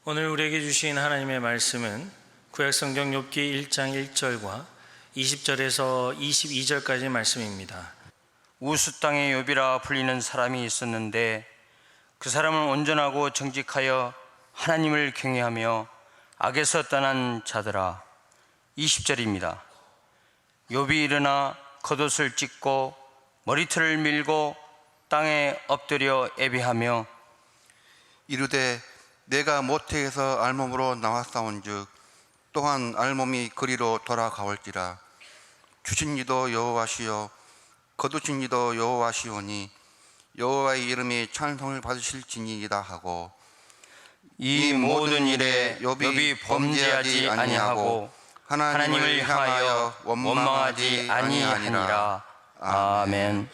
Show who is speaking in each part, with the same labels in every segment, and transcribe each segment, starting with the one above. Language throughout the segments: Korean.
Speaker 1: 오늘 우리에게 주신 하나님의 말씀은 구약성경 욥기 1장 1절과 20절에서 22절까지 말씀입니다.
Speaker 2: 우스 땅의 욥이라 불리는 사람이 있었는데 그 사람은 온전하고 정직하여 하나님을 경외하며 악에서 떠난 자더라. 20절입니다. 욥이 일어나 겉옷을 찢고 머리털을 밀고 땅에 엎드려 애비하며
Speaker 3: 이르되 내가 모태에서 알몸으로 나왔사온즉 또한 알몸이 그리로 돌아가올지라. 주신 이도 여호와시요 거두신 이도 여호와시오니 여호와의 이름이 찬송을 받으실지니이다 하고,
Speaker 2: 이 모든 일에 욥이 범죄하지 아니하고 하나님을 향하여 원망하지 아니하니라. 아멘.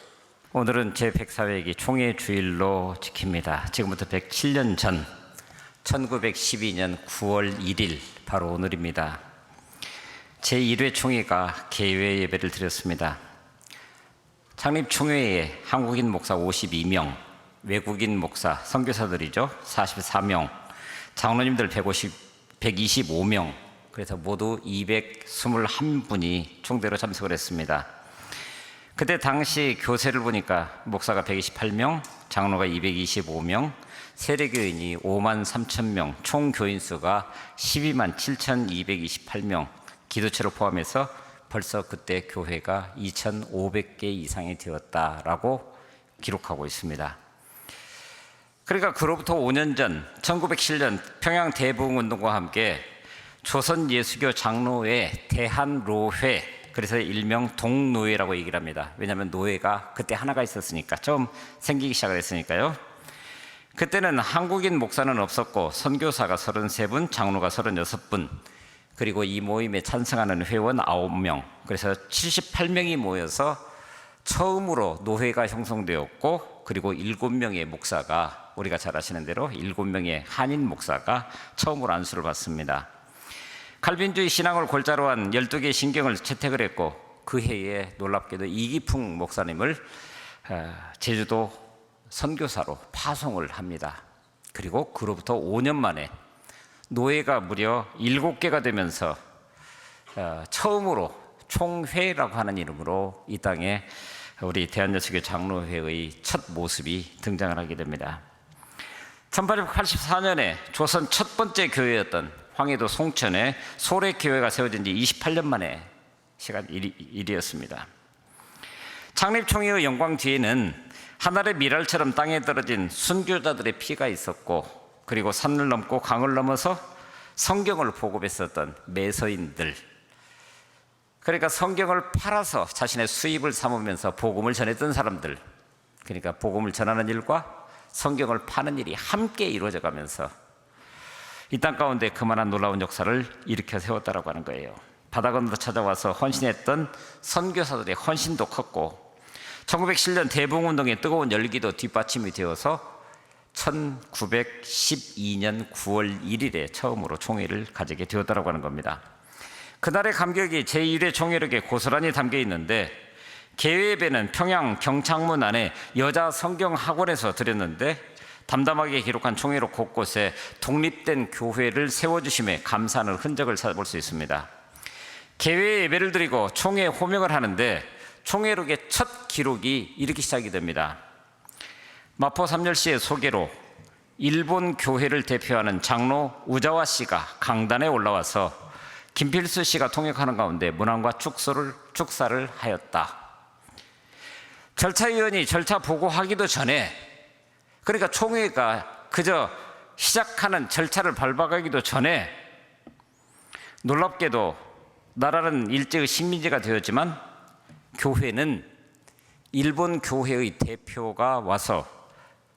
Speaker 4: 오늘은 제104회기 총회 주일로 지킵니다. 지금부터 107년 전 1912년 9월 1일 바로 오늘입니다. 제1회 총회가 개회 예배를 드렸습니다. 창립 총회에 한국인 목사 52명, 외국인 목사, 선교사들이죠 44명, 장로님들 125명, 그래서 모두 221분이 총대로 참석을 했습니다. 그때 당시 교세를 보니까 목사가 128명, 장로가 225명, 세례교인이 5만 3천 명, 총 교인 수가 12만 7,228명, 기도체를 포함해서 벌써 그때 교회가 2,500개 이상이 되었다라고 기록하고 있습니다. 그러니까 그로부터 5년 전 1907년 평양 대부흥운동과 함께 조선 예수교 장로회 대한로회, 그래서 일명 동노회라고 얘기를 합니다. 왜냐하면 노회가 그때 하나가 있었으니까, 처음 생기기 시작을 했으니까요. 그때는 한국인 목사는 없었고 선교사가 33분, 장로가 36분, 그리고 이 모임에 찬성하는 회원 9명, 그래서 78명이 모여서 처음으로 노회가 형성되었고, 그리고 7명의 목사가, 우리가 잘 아시는 대로 7명의 한인 목사가 처음으로 안수를 받습니다. 칼빈주의 신앙을 골자로 한 12개의 신경을 채택을 했고, 그 해에 놀랍게도 이기풍 목사님을 제주도 선교사로 파송을 합니다. 그리고 그로부터 5년 만에 노회가 무려 7개가 되면서 처음으로 총회라고 하는 이름으로 이 땅에 우리 대한예수교 장로회의 첫 모습이 등장을 하게 됩니다. 1884년에 조선 첫 번째 교회였던 황해도 송천에 소래교회가 세워진 지 28년 만에 일이었습니다. 창립총회의 영광 뒤에는 하늘의 미랄처럼 땅에 떨어진 순교자들의 피가 있었고, 그리고 산을 넘고 강을 넘어서 성경을 보급했었던 매서인들, 그러니까 성경을 팔아서 자신의 수입을 삼으면서 복음을 전했던 사람들, 그러니까 복음을 전하는 일과 성경을 파는 일이 함께 이루어져 가면서 이 땅 가운데 그만한 놀라운 역사를 일으켜 세웠다라고 하는 거예요. 바다 건너서 찾아와서 헌신했던 선교사들의 헌신도 컸고, 1907년 대부흥운동의 뜨거운 열기도 뒷받침이 되어서 1912년 9월 1일에 처음으로 총회를 가지게 되었다고 하는 겁니다. 그날의 감격이 제1회 총회력에 고스란히 담겨 있는데, 개회 예배는 평양 경창문 안에 여자 성경학원에서 드렸는데, 담담하게 기록한 총회로 곳곳에 독립된 교회를 세워주심에 감사하는 흔적을 찾아볼 수 있습니다. 개회 예배를 드리고 총회 호명을 하는데 총회록의 첫 기록이 이렇게 시작이 됩니다. 마포 삼열시의 소개로 일본 교회를 대표하는 장로 우자와 씨가 강단에 올라와서 김필수 씨가 통역하는 가운데 문안과 축사를 하였다. 절차위원이 절차 보고하기도 전에, 그러니까 총회가 그저 시작하는 절차를 밟아가기도 전에, 놀랍게도 나라는 일제의 식민지가 되었지만 교회는 일본 교회의 대표가 와서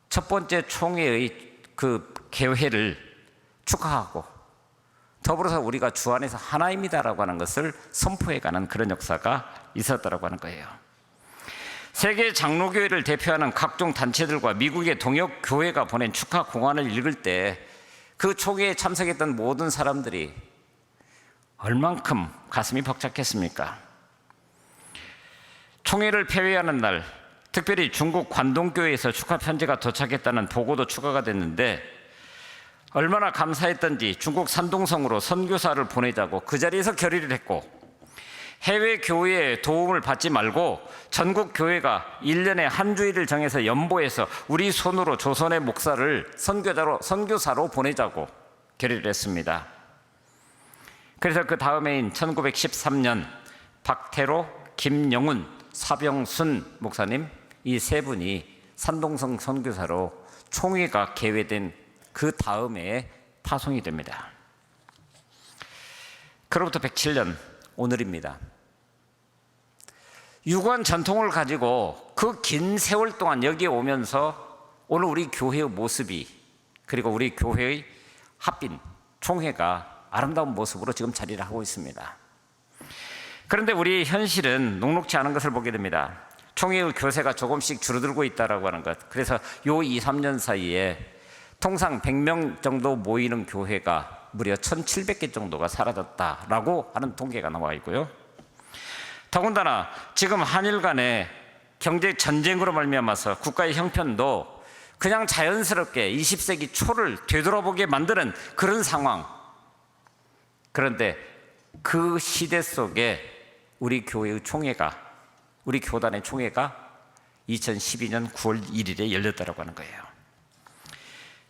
Speaker 4: 첫 번째 총회의 그 개회를 축하하고, 더불어서 우리가 주 안에서 하나입니다라고 하는 것을 선포해가는 그런 역사가 있었다라고 하는 거예요. 세계 장로교회를 대표하는 각종 단체들과 미국의 동역교회가 보낸 축하 공안을 읽을 때 그 총회에 참석했던 모든 사람들이 얼만큼 가슴이 벅찼겠습니까? 총회를 폐회하는 날, 특별히 중국 관동교회에서 축하 편지가 도착했다는 보고도 추가가 됐는데, 얼마나 감사했던지 중국 산둥성으로 선교사를 보내자고 그 자리에서 결의를 했고, 해외 교회의 도움을 받지 말고 전국 교회가 1년에 한 주일을 정해서 연보해서 우리 손으로 조선의 목사를 선교사로 보내자고 결의를 했습니다. 그래서 그 다음해인 1913년 박태로, 김영훈, 사병순 목사님 이 세 분이 산동성 선교사로 총회가 개회된 그 다음에 파송이 됩니다. 그로부터 107년 오늘입니다. 유구한 전통을 가지고 그 긴 세월 동안 여기에 오면서 오늘 우리 교회의 모습이, 그리고 우리 교회의 합빈 총회가 아름다운 모습으로 지금 자리를 하고 있습니다. 그런데 우리 현실은 녹록지 않은 것을 보게 됩니다. 총회의 교세가 조금씩 줄어들고 있다라고 하는 것. 그래서 요 2, 3년 사이에 통상 100명 정도 모이는 교회가 무려 1,700개 정도가 사라졌다라고 하는 통계가 나와 있고요. 더군다나 지금 한일 간의 경제 전쟁으로 말미암아서 국가의 형편도 그냥 자연스럽게 20세기 초를 되돌아보게 만드는 그런 상황. 그런데 그 시대 속에 우리 교회의 총회가, 우리 교단의 총회가 2012년 9월 1일에 열렸다고 하는 거예요.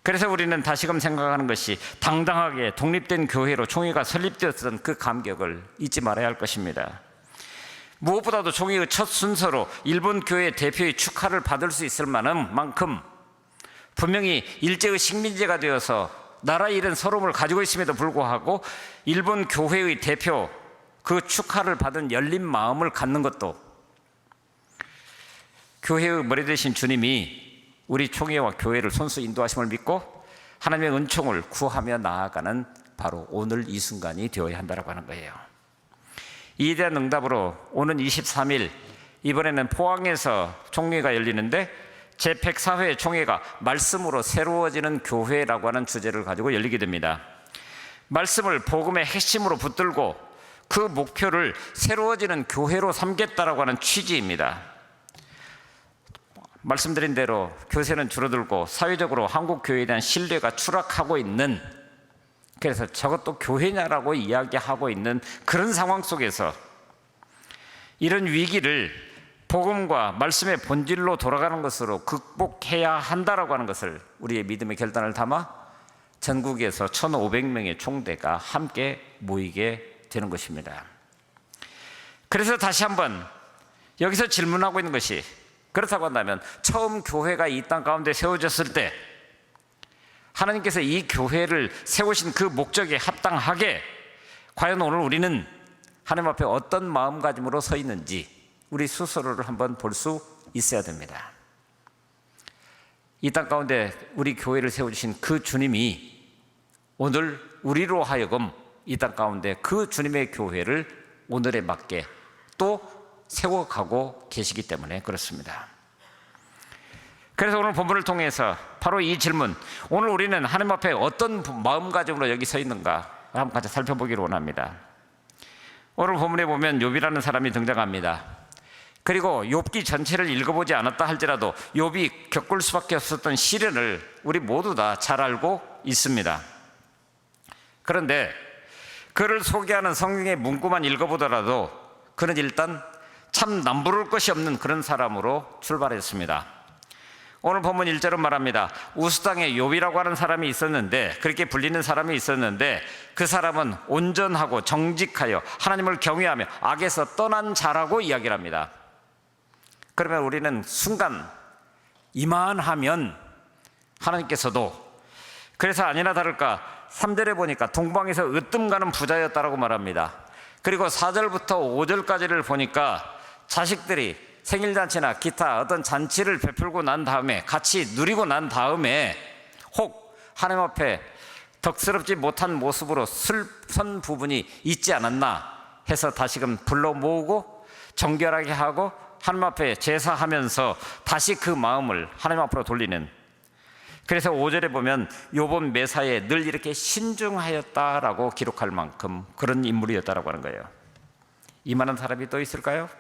Speaker 4: 그래서 우리는 다시금 생각하는 것이, 당당하게 독립된 교회로 총회가 설립되었던 그 감격을 잊지 말아야 할 것입니다. 무엇보다도 총회의 첫 순서로 일본 교회 대표의 축하를 받을 수 있을 만큼 분명히 일제의 식민지가 되어서 나라 잃은 서러움을 가지고 있음에도 불구하고 일본 교회의 대표 그 축하를 받은 열린 마음을 갖는 것도, 교회의 머리 되신 주님이 우리 총회와 교회를 손수 인도하심을 믿고 하나님의 은총을 구하며 나아가는 바로 오늘 이 순간이 되어야 한다고 하는 거예요. 이에 대한 응답으로 오는 23일 이번에는 포항에서 총회가 열리는데, 제104회 총회가 말씀으로 새로워지는 교회라고 하는 주제를 가지고 열리게 됩니다. 말씀을 복음의 핵심으로 붙들고 그 목표를 새로워지는 교회로 삼겠다라고 하는 취지입니다. 말씀드린 대로 교세는 줄어들고 사회적으로 한국 교회에 대한 신뢰가 추락하고 있는, 그래서 저것도 교회냐라고 이야기하고 있는 그런 상황 속에서 이런 위기를 복음과 말씀의 본질로 돌아가는 것으로 극복해야 한다라고 하는 것을 우리의 믿음의 결단을 담아 전국에서 1,500명의 총대가 함께 모이게 되는 것입니다. 그래서 다시 한번 여기서 질문하고 있는 것이, 그렇다고 한다면 처음 교회가 이 땅 가운데 세워졌을 때 하나님께서 이 교회를 세우신 그 목적에 합당하게 과연 오늘 우리는 하나님 앞에 어떤 마음가짐으로 서 있는지 우리 스스로를 한번 볼 수 있어야 됩니다. 이 땅 가운데 우리 교회를 세워주신 그 주님이 오늘 우리로 하여금 이 땅 가운데 그 주님의 교회를 오늘에 맞게 또 세워가고 계시기 때문에 그렇습니다. 그래서 오늘 본문을 통해서 바로 이 질문, 오늘 우리는 하나님 앞에 어떤 마음가짐으로 여기 서 있는가 한번 같이 살펴보기를 원합니다. 오늘 본문에 보면 욥이라는 사람이 등장합니다. 그리고 욥기 전체를 읽어보지 않았다 할지라도 욥이 겪을 수밖에 없었던 시련을 우리 모두 다 잘 알고 있습니다. 그런데 그를 소개하는 성경의 문구만 읽어보더라도 그는 일단 참 남부를 것이 없는 그런 사람으로 출발했습니다. 오늘 본문 1절은 말합니다. 우스당에 욥이라고 하는 사람이 있었는데, 그렇게 불리는 사람이 있었는데 그 사람은 온전하고 정직하여 하나님을 경외하며 악에서 떠난 자라고 이야기를 합니다. 그러면 우리는 순간 이만하면 하나님께서도, 그래서 아니나 다를까 3절에 보니까 동방에서 으뜸 가는 부자였다라고 말합니다. 그리고 4절부터 5절까지를 보니까 자식들이 생일잔치나 기타 어떤 잔치를 베풀고 난 다음에 같이 누리고 난 다음에 혹 하나님 앞에 덕스럽지 못한 모습으로 선 부분이 있지 않았나 해서 다시금 불러 모으고 정결하게 하고 하나님 앞에 제사하면서 다시 그 마음을 하나님 앞으로 돌리는, 그래서 5절에 보면 욥은 매사에 늘 이렇게 신중하였다라고 기록할 만큼 그런 인물이었다라고 하는 거예요. 이만한 사람이 또 있을까요?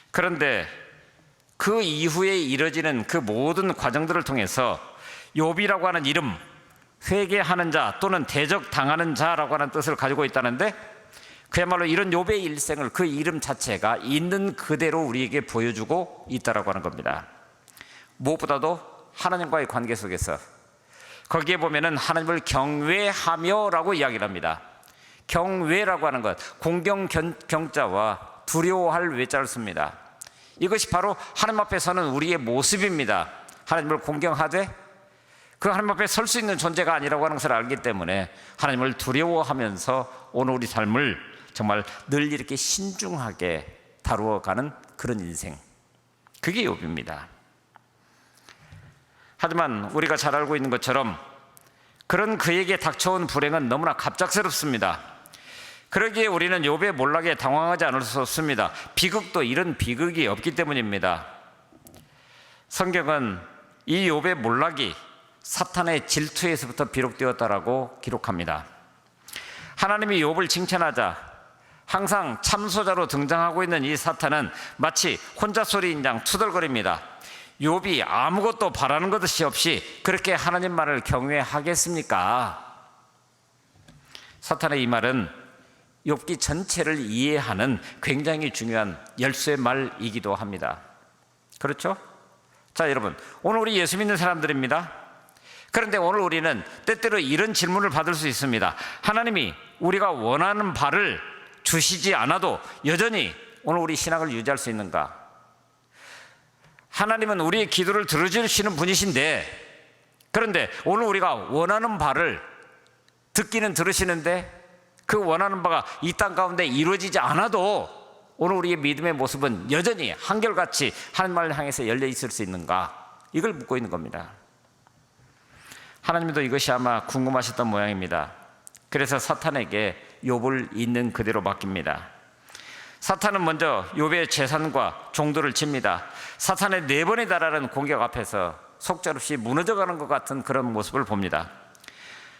Speaker 4: 그런데 그 이후에 이뤄지는 그 모든 과정들을 통해서 욥이라고 하는 이름, 회개하는 자 또는 대적당하는 자라고 하는 뜻을 가지고 있다는데, 그야말로 이런 욥의 일생을 그 이름 자체가 있는 그대로 우리에게 보여주고 있다라고 하는 겁니다. 무엇보다도 하나님과의 관계 속에서 거기에 보면은 하나님을 경외하며라고 이야기를 합니다. 경외라고 하는 것, 공경 경자와 두려워할 외자를 씁니다. 이것이 바로 하나님 앞에 서는 우리의 모습입니다. 하나님을 공경하되 그 하나님 앞에 설 수 있는 존재가 아니라고 하는 것을 알기 때문에 하나님을 두려워하면서 오늘 우리 삶을 정말 늘 이렇게 신중하게 다루어가는 그런 인생, 그게 욥입니다. 하지만 우리가 잘 알고 있는 것처럼 그런 그에게 닥쳐온 불행은 너무나 갑작스럽습니다. 그러기에 우리는 욥의 몰락에 당황하지 않을 수 없습니다. 비극도 이런 비극이 없기 때문입니다. 성경은 이 욥의 몰락이 사탄의 질투에서부터 비롯되었다라고 기록합니다. 하나님이 욥을 칭찬하자 항상 참소자로 등장하고 있는 이 사탄은 마치 혼자 소리인 양 투덜거립니다. 욥이 아무것도 바라는 것 없이 그렇게 하나님만을 경외하겠습니까? 사탄의 이 말은 욥기 전체를 이해하는 굉장히 중요한 열쇠의 말이기도 합니다. 그렇죠? 자, 여러분, 오늘 우리 예수 믿는 사람들입니다. 그런데 오늘 우리는 때때로 이런 질문을 받을 수 있습니다. 하나님이 우리가 원하는 바를 주시지 않아도 여전히 오늘 우리 신앙을 유지할 수 있는가? 하나님은 우리의 기도를 들어주시는 분이신데, 그런데 오늘 우리가 원하는 바를 듣기는 들으시는데 그 원하는 바가 이 땅 가운데 이루어지지 않아도 오늘 우리의 믿음의 모습은 여전히 한결같이 하나님을 향해서 열려 있을 수 있는가? 이걸 묻고 있는 겁니다. 하나님도 이것이 아마 궁금하셨던 모양입니다. 그래서 사탄에게 욥을 있는 그대로 맡깁니다. 사탄은 먼저 욥의 재산과 종들을 칩니다. 사탄의 4번에 달하는 공격 앞에서 속절없이 무너져가는 것 같은 그런 모습을 봅니다.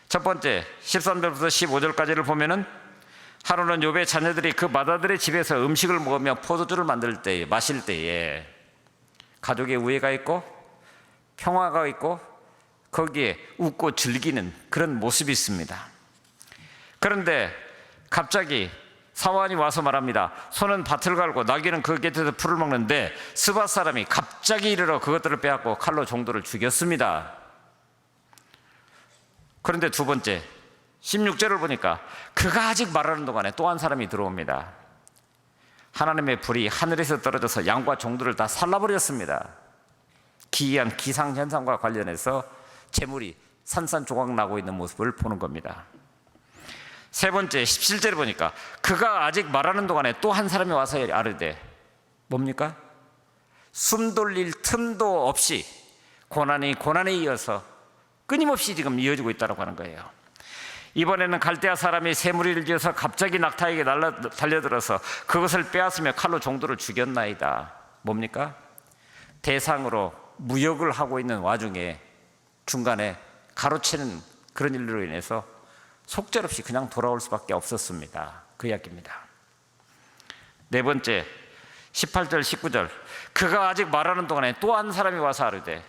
Speaker 4: 첫 번째 13절부터 15절까지를 보면은 하루는 욥의 자녀들이 그 맏아들의 집에서 음식을 먹으며 포도주를 마실 때에 가족의 우애가 있고 평화가 있고 거기에 웃고 즐기는 그런 모습이 있습니다. 그런데 갑자기 사환이 와서 말합니다. 소는 밭을 갈고 나귀는 그 곁에서 풀을 먹는데 스밧 사람이 갑자기 이르러 그것들을 빼앗고 칼로 종들을 죽였습니다. 그런데 두 번째 16절을 보니까 그가 아직 말하는 동안에 또 한 사람이 들어옵니다. 하나님의 불이 하늘에서 떨어져서 양과 종들을 다 살라버렸습니다. 기이한 기상현상과 관련해서 재물이 산산조각 나고 있는 모습을 보는 겁니다. 세 번째 17절을 보니까 그가 아직 말하는 동안에 또 한 사람이 와서 아르되, 뭡니까? 숨 돌릴 틈도 없이 고난이 고난에 이어서 끊임없이 지금 이어지고 있다고 하는 거예요. 이번에는 갈대아 사람이 새무리를 지어서 갑자기 낙타에게 달려들어서 그것을 빼앗으며 칼로 종들을 죽였나이다. 뭡니까? 대상으로 무역을 하고 있는 와중에 중간에 가로채는 그런 일로 인해서 속절없이 그냥 돌아올 수밖에 없었습니다. 그 이야기입니다. 네 번째 18절 19절 그가 아직 말하는 동안에 또 한 사람이 와서 아르되,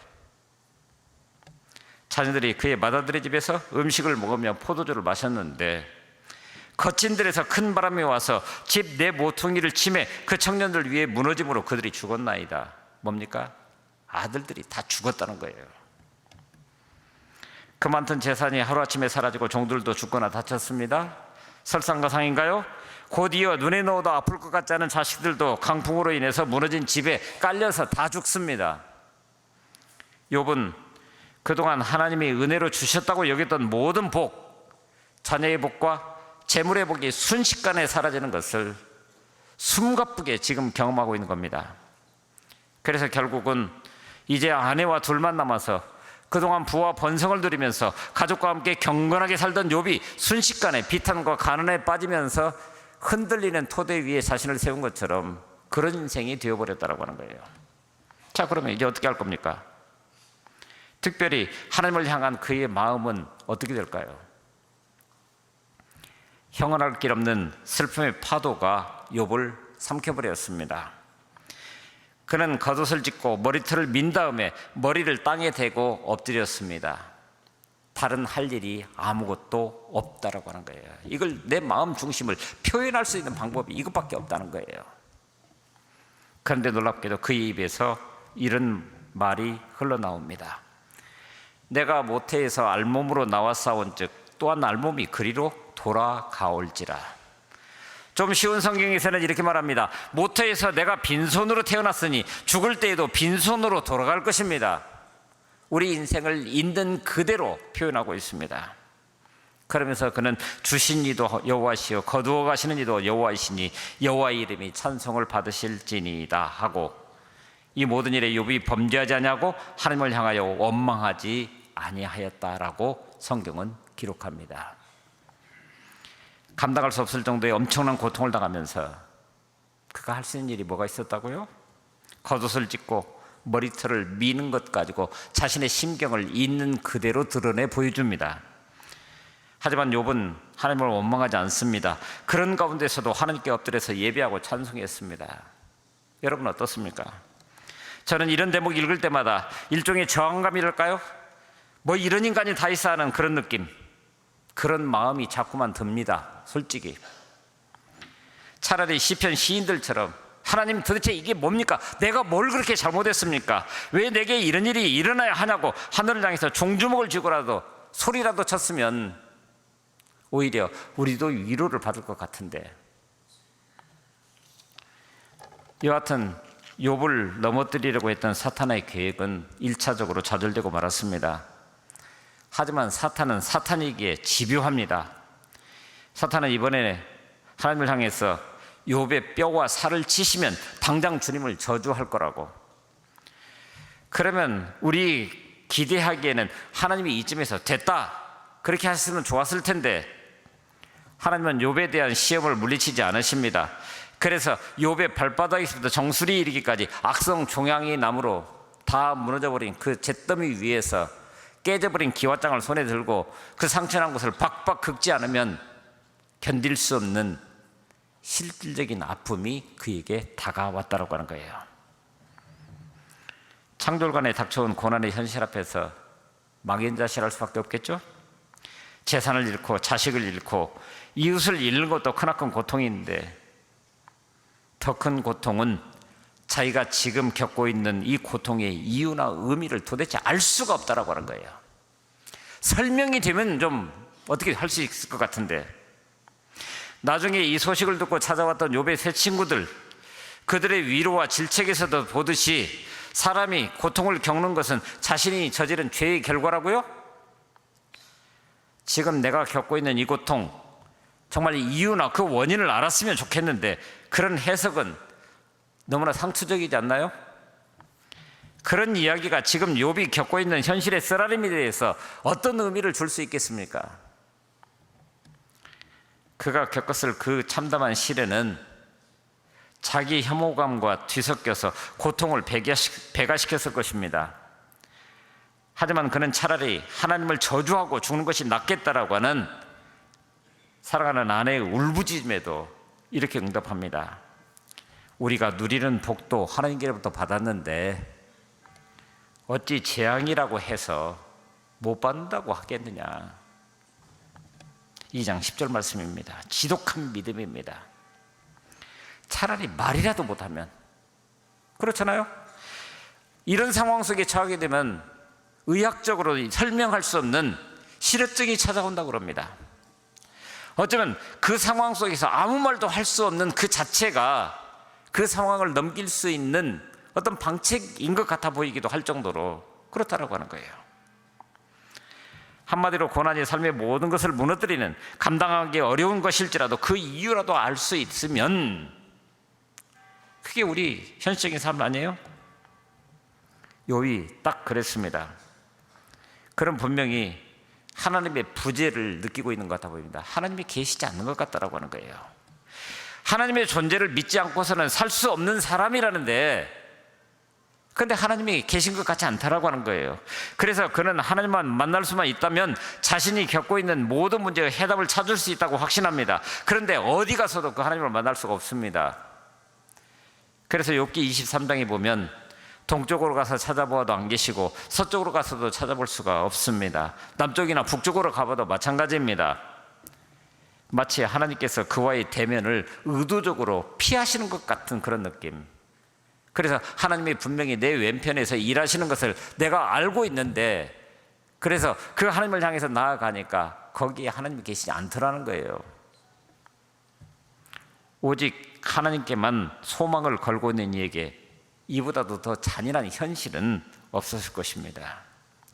Speaker 4: 자녀들이 그의 맏아들의 집에서 음식을 먹으며 포도주를 마셨는데 거친 들에서 큰 바람이 와서 집 내 모퉁이를 치매 그 청년들 위에 무너짐으로 그들이 죽었나이다. 뭡니까? 아들들이 다 죽었다는 거예요. 그 많던 재산이 하루아침에 사라지고 종들도 죽거나 다쳤습니다. 설상가상인가요? 곧이어 눈에 넣어도 아플 것 같지 않은 자식들도 강풍으로 인해서 무너진 집에 깔려서 다 죽습니다. 욥은 그동안 하나님이 은혜로 주셨다고 여겼던 모든 복, 자녀의 복과 재물의 복이 순식간에 사라지는 것을 숨가쁘게 지금 경험하고 있는 겁니다. 그래서 결국은 이제 아내와 둘만 남아서 그동안 부와 번성을 누리면서 가족과 함께 경건하게 살던 욥이 순식간에 비탄과 가난에 빠지면서 흔들리는 토대 위에 자신을 세운 것처럼 그런 인생이 되어버렸다고 하는 거예요. 자, 그러면 이제 어떻게 할 겁니까? 특별히 하나님을 향한 그의 마음은 어떻게 될까요? 형언할 길 없는 슬픔의 파도가 욥을 삼켜버렸습니다. 그는 겉옷을 찢고 머리털을 민 다음에 머리를 땅에 대고 엎드렸습니다. 다른 할 일이 아무것도 없다라고 하는 거예요. 이걸 내 마음 중심을 표현할 수 있는 방법이 이것밖에 없다는 거예요. 그런데 놀랍게도 그의 입에서 이런 말이 흘러나옵니다. 내가 모태에서 알몸으로 나왔사온즉 또한 알몸이 그리로 돌아가올지라. 좀 쉬운 성경에서는 이렇게 말합니다. 모태에서 내가 빈손으로 태어났으니 죽을 때에도 빈손으로 돌아갈 것입니다. 우리 인생을 있는 그대로 표현하고 있습니다. 그러면서 그는 주신 이도 여호와시요 거두어 가시는 이도 여호와이시니 여호와의 이름이 찬송을 받으실지니이다 하고, 이 모든 일에 욥이 범죄하지 아니하고 하나님을 향하여 원망하지 아니하였다라고 성경은 기록합니다. 감당할 수 없을 정도의 엄청난 고통을 당하면서 그가 할 수 있는 일이 뭐가 있었다고요? 겉옷을 찢고 머리털을 미는 것 가지고 자신의 심경을 있는 그대로 드러내 보여줍니다. 하지만 욥은 하나님을 원망하지 않습니다. 그런 가운데서도 하나님께 엎드려서 예배하고 찬송했습니다. 여러분 어떻습니까? 저는 이런 대목 읽을 때마다 일종의 저항감이랄까요? 뭐 이런 인간이 다 있어 하는 그런 느낌, 그런 마음이 자꾸만 듭니다. 솔직히 차라리 시편 시인들처럼 하나님 도대체 이게 뭡니까? 내가 뭘 그렇게 잘못했습니까? 왜 내게 이런 일이 일어나야 하냐고 하늘을 향해서 종주먹을 쥐고라도 소리라도 쳤으면 오히려 우리도 위로를 받을 것 같은데, 여하튼 욥을 넘어뜨리려고 했던 사탄의 계획은 1차적으로 좌절되고 말았습니다. 하지만 사탄은 사탄이기에 집요합니다. 사탄은 이번에 하나님을 향해서 욥의 뼈와 살을 치시면 당장 주님을 저주할 거라고. 그러면 우리 기대하기에는 하나님이 이쯤에서 됐다 그렇게 하셨으면 좋았을 텐데, 하나님은 욥에 대한 시험을 물리치지 않으십니다. 그래서 욥의 발바닥에서부터 정수리 이르기까지 악성 종양이 나무로 다 무너져버린 그 잿더미 위에서 깨져버린 기와장을 손에 들고 그 상처난 곳을 박박 긁지 않으면 견딜 수 없는 실질적인 아픔이 그에게 다가왔다고 하는 거예요. 창졸간에 닥쳐온 고난의 현실 앞에서 망연자실할 수밖에 없겠죠. 재산을 잃고 자식을 잃고 이웃을 잃는 것도 크나큰 고통인데, 더 큰 고통은 자기가 지금 겪고 있는 이 고통의 이유나 의미를 도대체 알 수가 없다라고 하는 거예요. 설명이 되면 좀 어떻게 할 수 있을 것 같은데, 나중에 이 소식을 듣고 찾아왔던 욥의 세 친구들, 그들의 위로와 질책에서도 보듯이 사람이 고통을 겪는 것은 자신이 저지른 죄의 결과라고요? 지금 내가 겪고 있는 이 고통, 정말 이유나 그 원인을 알았으면 좋겠는데 그런 해석은 너무나 상투적이지 않나요? 그런 이야기가 지금 욥이 겪고 있는 현실의 쓰라림에 대해서 어떤 의미를 줄 수 있겠습니까? 그가 겪었을 그 참담한 시련은 자기 혐오감과 뒤섞여서 고통을 배가시켰을 것입니다. 하지만 그는 차라리 하나님을 저주하고 죽는 것이 낫겠다라고 하는 사랑하는 아내의 울부짖음에도 이렇게 응답합니다. 우리가 누리는 복도 하나님께로부터 받았는데 어찌 재앙이라고 해서 못 받는다고 하겠느냐. 2장 10절 말씀입니다. 지독한 믿음입니다. 차라리 말이라도 못하면, 그렇잖아요? 이런 상황 속에 처하게 되면 의학적으로 설명할 수 없는 실효증이 찾아온다고 합니다. 어쩌면 그 상황 속에서 아무 말도 할 수 없는 그 자체가 그 상황을 넘길 수 있는 어떤 방책인 것 같아 보이기도 할 정도로 그렇다라고 하는 거예요. 한마디로 고난이 삶의 모든 것을 무너뜨리는, 감당하기 어려운 것일지라도 그 이유라도 알 수 있으면 그게 우리 현실적인 삶 아니에요? 욥이 딱 그랬습니다. 그럼 분명히 하나님의 부재를 느끼고 있는 것 같아 보입니다. 하나님이 계시지 않는 것 같다라고 하는 거예요. 하나님의 존재를 믿지 않고서는 살 수 없는 사람이라는데, 그런데 하나님이 계신 것 같지 않다라고 하는 거예요. 그래서 그는 하나님만 만날 수만 있다면 자신이 겪고 있는 모든 문제의 해답을 찾을 수 있다고 확신합니다. 그런데 어디 가서도 그 하나님을 만날 수가 없습니다. 그래서 욥기 23장에 보면 동쪽으로 가서 찾아보아도 안 계시고 서쪽으로 가서도 찾아볼 수가 없습니다. 남쪽이나 북쪽으로 가봐도 마찬가지입니다. 마치 하나님께서 그와의 대면을 의도적으로 피하시는 것 같은 그런 느낌. 그래서 하나님이 분명히 내 왼편에서 일하시는 것을 내가 알고 있는데, 그래서 그 하나님을 향해서 나아가니까 거기에 하나님이 계시지 않더라는 거예요. 오직 하나님께만 소망을 걸고 있는 이에게 이보다도 더 잔인한 현실은 없었을 것입니다.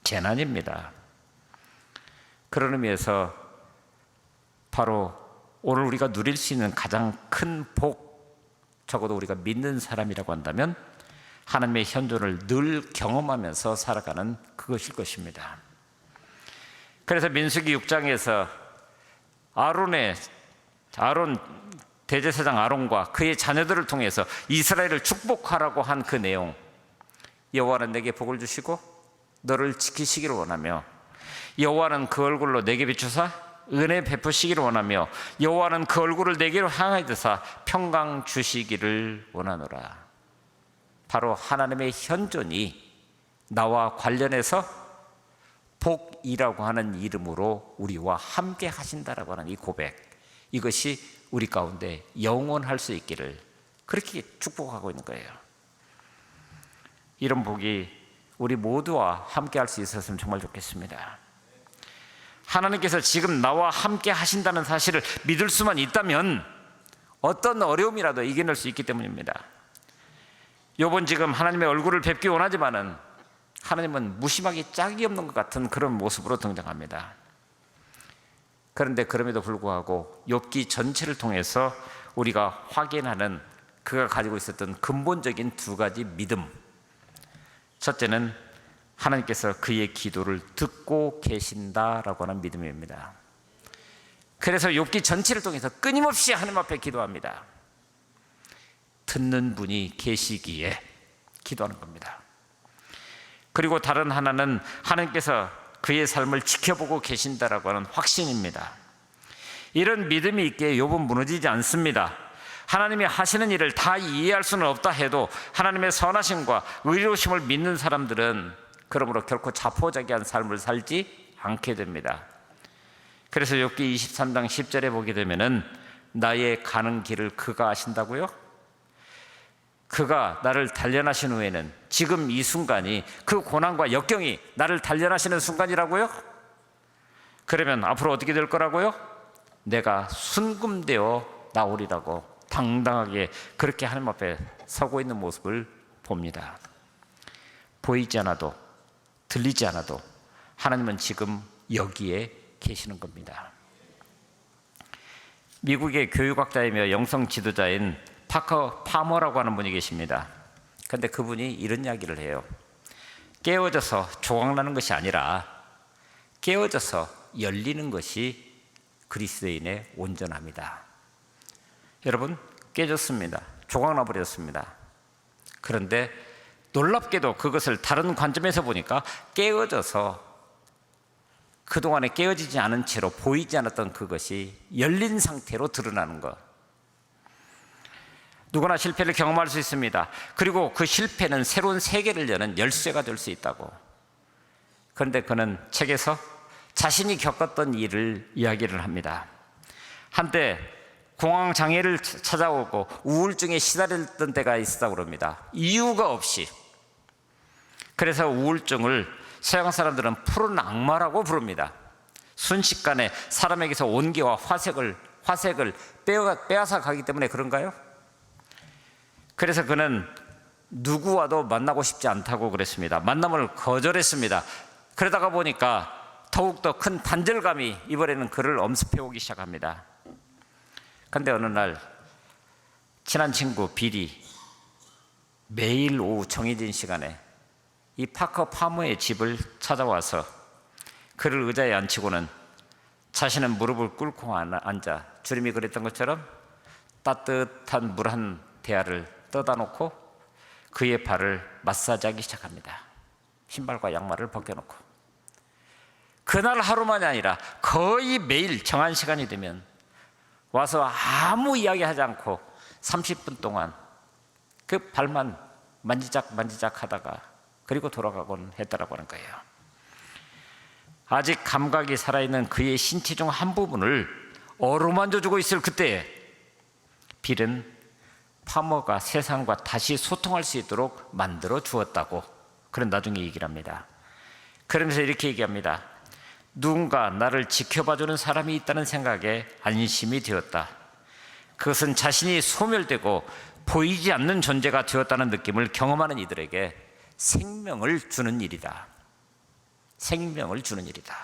Speaker 4: 재난입니다. 그런 의미에서 바로 오늘 우리가 누릴 수 있는 가장 큰 복, 적어도 우리가 믿는 사람이라고 한다면 하나님의 현존을 늘 경험하면서 살아가는 그것일 것입니다. 그래서 민수기 6장에서 아론 대제사장 아론과 그의 자녀들을 통해서 이스라엘을 축복하라고 한 그 내용, 여호와는 내게 복을 주시고 너를 지키시기를 원하며, 여호와는 그 얼굴로 내게 비추사 은혜 베푸시기를 원하며, 여호와는 그 얼굴을 내게로 향하여 드사 평강 주시기를 원하노라. 바로 하나님의 현존이 나와 관련해서 복이라고 하는 이름으로 우리와 함께 하신다라고 하는 이 고백, 이것이 우리 가운데 영원할 수 있기를 그렇게 축복하고 있는 거예요. 이런 복이 우리 모두와 함께 할 수 있었으면 정말 좋겠습니다. 하나님께서 지금 나와 함께 하신다는 사실을 믿을 수만 있다면 어떤 어려움이라도 이겨낼 수 있기 때문입니다. 욥은 지금 하나님의 얼굴을 뵙기 원하지만은 하나님은 무심하게 짝이 없는 것 같은 그런 모습으로 등장합니다. 그런데 그럼에도 불구하고 욥기 전체를 통해서 우리가 확인하는 그가 가지고 있었던 근본적인 두 가지 믿음. 첫째는 하나님께서 그의 기도를 듣고 계신다라고 하는 믿음입니다. 그래서 욥기 전체를 통해서 끊임없이 하나님 앞에 기도합니다. 듣는 분이 계시기에 기도하는 겁니다. 그리고 다른 하나는 하나님께서 그의 삶을 지켜보고 계신다라고 하는 확신입니다. 이런 믿음이 있기에 욥은 무너지지 않습니다. 하나님이 하시는 일을 다 이해할 수는 없다 해도 하나님의 선하심과 의로우심을 믿는 사람들은 그러므로 결코 자포자기한 삶을 살지 않게 됩니다. 그래서 욥기 23장 10절에 보게 되면은 나의 가는 길을 그가 아신다고요? 그가 나를 단련하신 후에는 지금 이 순간이 그 고난과 역경이 나를 단련하시는 순간이라고요? 그러면 앞으로 어떻게 될 거라고요? 내가 순금되어 나오리라고 당당하게 그렇게 하나님 앞에 서고 있는 모습을 봅니다. 보이지 않아도 들리지 않아도 하나님은 지금 여기에 계시는 겁니다. 미국의 교육학자이며 영성 지도자인 파커 파머라고 하는 분이 계십니다. 그런데 그분이 이런 이야기를 해요. 깨어져서 조각나는 것이 아니라 깨어져서 열리는 것이 그리스도인의 온전함이다. 여러분, 깨졌습니다. 조각나 버렸습니다. 그런데 놀랍게도 그것을 다른 관점에서 보니까 깨어져서 그동안에 깨어지지 않은 채로 보이지 않았던 그것이 열린 상태로 드러나는 것. 누구나 실패를 경험할 수 있습니다. 그리고 그 실패는 새로운 세계를 여는 열쇠가 될 수 있다고. 그런데 그는 책에서 자신이 겪었던 일을 이야기를 합니다. 한때 공황장애를 찾아오고 우울증에 시달렸던 때가 있었다고 합니다. 이유가 없이. 그래서 우울증을 서양 사람들은 푸른 악마라고 부릅니다. 순식간에 사람에게서 온기와 화색을 빼앗아 가기 때문에 그런가요? 그래서 그는 누구와도 만나고 싶지 않다고 그랬습니다. 만남을 거절했습니다. 그러다가 보니까 더욱더 큰 단절감이 이번에는 그를 엄습해오기 시작합니다. 그런데 어느 날 친한 친구 빌이 매일 오후 정해진 시간에 이 파커 파머의 집을 찾아와서 그를 의자에 앉히고는 자신은 무릎을 꿇고 앉아 주님이 그랬던 것처럼 따뜻한 물 한 대야를 떠다 놓고 그의 발을 마사지하기 시작합니다. 신발과 양말을 벗겨놓고. 그날 하루만이 아니라 거의 매일 정한 시간이 되면 와서 아무 이야기하지 않고 30분 동안 그 발만 만지작 하다가 그리고 돌아가곤 했다라고 하는 거예요. 아직 감각이 살아있는 그의 신체 중 한 부분을 어루만져주고 있을 그때에 빌은 파머가 세상과 다시 소통할 수 있도록 만들어 주었다고 그런 나중에 얘기를 합니다. 그러면서 이렇게 얘기합니다. 누군가 나를 지켜봐주는 사람이 있다는 생각에 안심이 되었다. 그것은 자신이 소멸되고 보이지 않는 존재가 되었다는 느낌을 경험하는 이들에게 생명을 주는 일이다. 생명을 주는 일이다.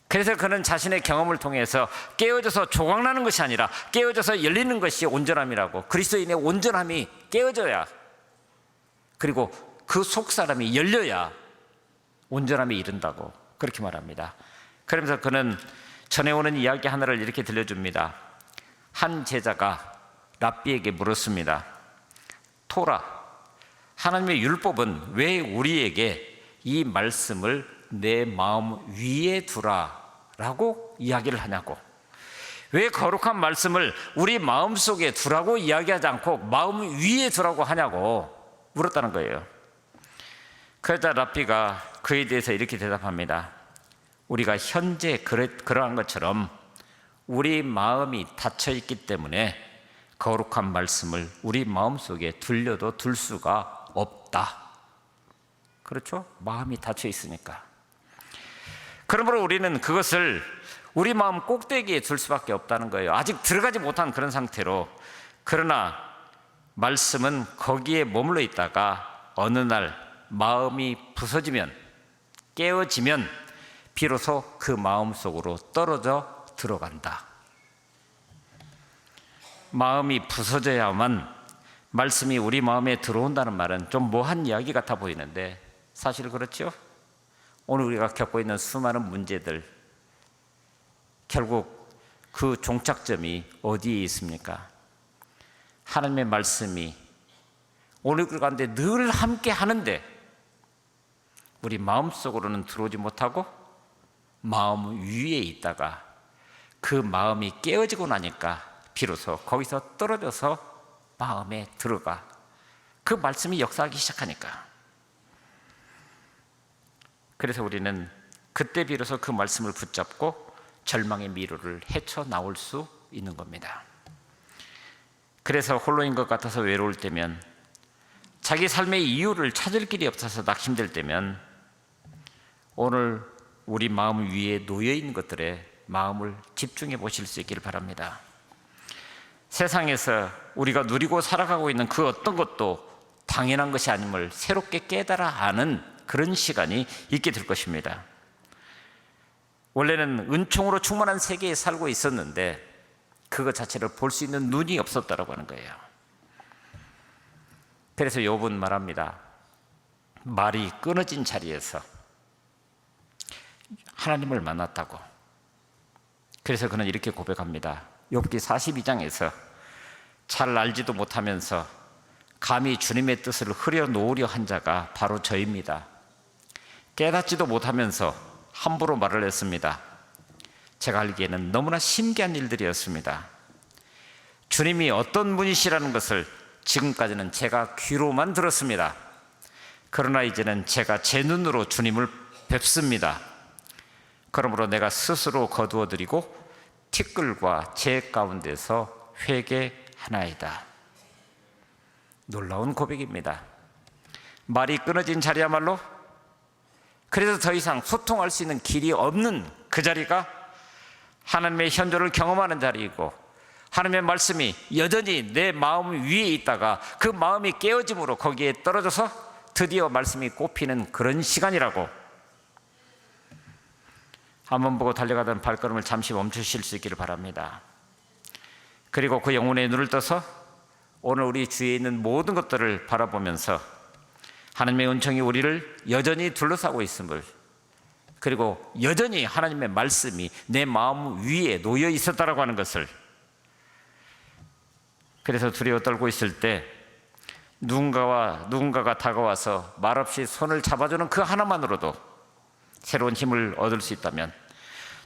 Speaker 4: 그래서 그는 자신의 경험을 통해서 깨어져서 조각나는 것이 아니라 깨어져서 열리는 것이 온전함이라고, 그리스도인의 온전함이 깨어져야, 그리고 그 속 사람이 열려야 온전함에 이른다고 그렇게 말합니다. 그러면서 그는 전해오는 이야기 하나를 이렇게 들려줍니다. 한 제자가 랍비에게 물었습니다. 토라, 하나님의 율법은 왜 우리에게 이 말씀을 내 마음 위에 두라라고 이야기를 하냐고, 왜 거룩한 말씀을 우리 마음속에 두라고 이야기하지 않고 마음 위에 두라고 하냐고 물었다는 거예요. 그러자 랍비가 그에 대해서 이렇게 대답합니다. 우리가 현재 그러한 것처럼 우리 마음이 닫혀 있기 때문에 거룩한 말씀을 우리 마음속에 둘려도 둘 수가 없다. 그렇죠? 마음이 닫혀 있으니까. 그러므로 우리는 그것을 우리 마음 꼭대기에 둘 수밖에 없다는 거예요. 아직 들어가지 못한 그런 상태로. 그러나 말씀은 거기에 머물러 있다가 어느 날 마음이 부서지면, 깨어지면 비로소 그 마음 속으로 떨어져 들어간다. 마음이 부서져야만 말씀이 우리 마음에 들어온다는 말은 좀 뭐한 이야기 같아 보이는데 사실 그렇죠? 오늘 우리가 겪고 있는 수많은 문제들, 결국 그 종착점이 어디에 있습니까? 하나님의 말씀이 오늘 우리 가운데 늘 함께 하는데 우리 마음속으로는 들어오지 못하고 마음 위에 있다가 그 마음이 깨어지고 나니까 비로소 거기서 떨어져서 마음에 들어가 그 말씀이 역사하기 시작하니까. 그래서 우리는 그때 비로소 그 말씀을 붙잡고 절망의 미로를 헤쳐나올 수 있는 겁니다. 그래서 홀로인 것 같아서 외로울 때면, 자기 삶의 이유를 찾을 길이 없어서 낙심될 때면 오늘 우리 마음 위에 놓여있는 것들에 마음을 집중해 보실 수 있기를 바랍니다. 세상에서 우리가 누리고 살아가고 있는 그 어떤 것도 당연한 것이 아님을 새롭게 깨달아 아는 그런 시간이 있게 될 것입니다. 원래는 은총으로 충만한 세계에 살고 있었는데 그것 자체를 볼 수 있는 눈이 없었다라고 하는 거예요. 그래서 욥은 말합니다. 말이 끊어진 자리에서 하나님을 만났다고. 그래서 그는 이렇게 고백합니다. 욥기 42장에서 잘 알지도 못하면서 감히 주님의 뜻을 흐려놓으려 한 자가 바로 저입니다. 깨닫지도 못하면서 함부로 말을 했습니다. 제가 알기에는 너무나 신기한 일들이었습니다. 주님이 어떤 분이시라는 것을 지금까지는 제가 귀로만 들었습니다. 그러나 이제는 제가 제 눈으로 주님을 뵙습니다. 그러므로 내가 스스로 거두어드리고 티끌과 재 가운데서 회개하나이다. 놀라운 고백입니다. 말이 끊어진 자리야말로, 그래서 더 이상 소통할 수 있는 길이 없는 그 자리가 하나님의 현존을 경험하는 자리이고, 하나님의 말씀이 여전히 내 마음 위에 있다가 그 마음이 깨어짐으로 거기에 떨어져서 드디어 말씀이 꼽히는 그런 시간이라고. 한번 보고 달려가던 발걸음을 잠시 멈추실 수 있기를 바랍니다. 그리고 그 영혼의 눈을 떠서 오늘 우리 주위에 있는 모든 것들을 바라보면서 하나님의 은총이 우리를 여전히 둘러싸고 있음을, 그리고 여전히 하나님의 말씀이 내 마음 위에 놓여 있었다라고 하는 것을, 그래서 두려워 떨고 있을 때 누군가가 다가와서 말없이 손을 잡아주는 그 하나만으로도 새로운 힘을 얻을 수 있다면,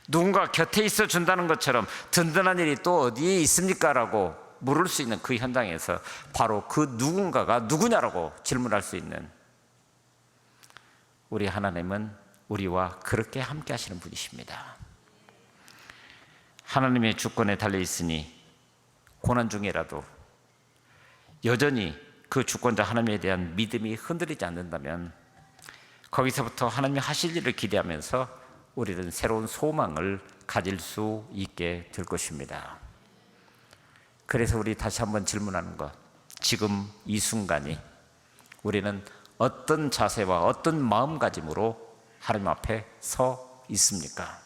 Speaker 4: 누군가 곁에 있어 준다는 것처럼 든든한 일이 또 어디에 있습니까? 라고 물을 수 있는 그 현장에서 바로 그 누군가가 누구냐라고 질문할 수 있는 우리 하나님은 우리와 그렇게 함께 하시는 분이십니다. 하나님의 주권에 달려 있으니 고난 중이라도 여전히 그 주권자 하나님에 대한 믿음이 흔들리지 않는다면 거기서부터 하나님이 하실 일을 기대하면서 우리는 새로운 소망을 가질 수 있게 될 것입니다. 그래서 우리 다시 한번 질문하는 것, 지금 이 순간이 우리는 어떤 자세와 어떤 마음가짐으로 하나님 앞에 서 있습니까?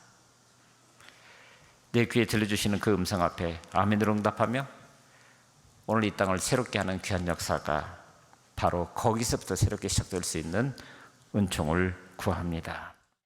Speaker 4: 내 귀에 들려주시는 그 음성 앞에 아멘으로 응답하며 오늘 이 땅을 새롭게 하는 귀한 역사가 바로 거기서부터 새롭게 시작될 수 있는 은총을 구합니다.